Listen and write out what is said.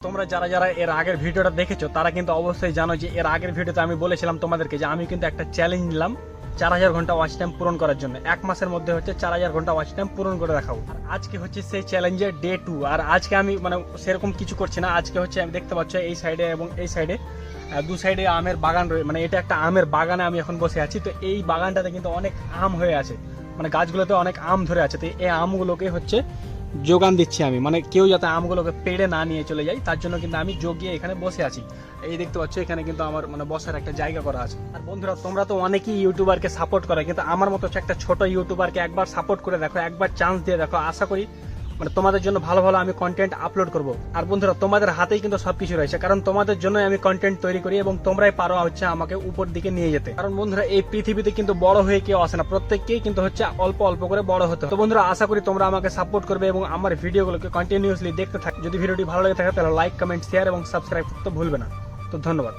তোমরা যারা যারা এর আগের ভিডিওটা দেখেছো তারা কিন্তু অবশ্যই জানো যে এর আগের ভিডিওতে আমি বলেছিলাম তোমাদেরকে যে আমি কিন্তু একটা চ্যালেঞ্জ নিলাম 4000 ঘন্টা ওয়াচ টাইম পূরণ করার জন্য। 1 মাসের মধ্যে হচ্ছে 4000 ঘন্টা ওয়াচ টাইম পূরণ করে দেখাবো। আর আজকে হচ্ছে সেই চ্যালেঞ্জের ডে 2। আর আজকে আমি সেরকম কিছু করছি না। আজকে হচ্ছে আমি দেখতে পাচ্ছ এই সাইডে এবং এই সাইডে দু সাইডে আমের বাগান রয়েছে। এটা একটা আমের বাগানে আমি এখন বসে আছি। তো এই বাগানটাতে কিন্তু অনেক আম হয়ে আছে, গাছগুলোতে অনেক আম ধরে আছে। তো এই আমগুলোকে হচ্ছে যোগান দিচ্ছি আমি, কেউ যাতে আমগুলোকে পেড়ে না নিয়ে চলে যায় তার জন্য কিন্তু আমি জগিয়ে এখানে বসে আছি। এই দেখতে পাচ্ছ এখানে কিন্তু আমার বসার একটা জায়গা করা আছে। আর বন্ধুরা, তোমরা তো অনেকেই ইউটিউবারকে সাপোর্ট করে, কিন্তু আমার মতো একটা ছোট ইউটিউবারকে একবার সাপোর্ট করে দেখো, একবার চান্স দিয়ে দেখো। আশা করি তোমাদের জন্য ভালো ভালো আমি কন্টেন্ট আপলোড করব। আর বন্ধুরা, তোমাদের হাতেই কিন্তু সবকিছু রয়েছে, কারণ তোমাদের জন্য আমি কন্টেন্ট তৈরি করি এবং তোমরাই পারো হচ্ছে আমাকে উপর দিকে নিয়ে যেতে। কারণ বন্ধুরা, এই পৃথিবীতে কিন্তু বড় হয়ে কেউ আসে না, প্রত্যেককেই কিন্তু হচ্ছে অল্প অল্প করে বড় হতে হয়। তো বন্ধুরা, আশা করি তোমরা আমাকে সাপোর্ট করবে এবং আমার ভিডিওগুলোকে কন্টিনিউয়াসলি দেখতে থাকবে। যদি ভিডিওটি ভালো লাগে থাকে তাহলে লাইক, কমেন্ট, শেয়ার এবং সাবস্ক্রাইব করতে ভুলবে না। তো ধন্যবাদ।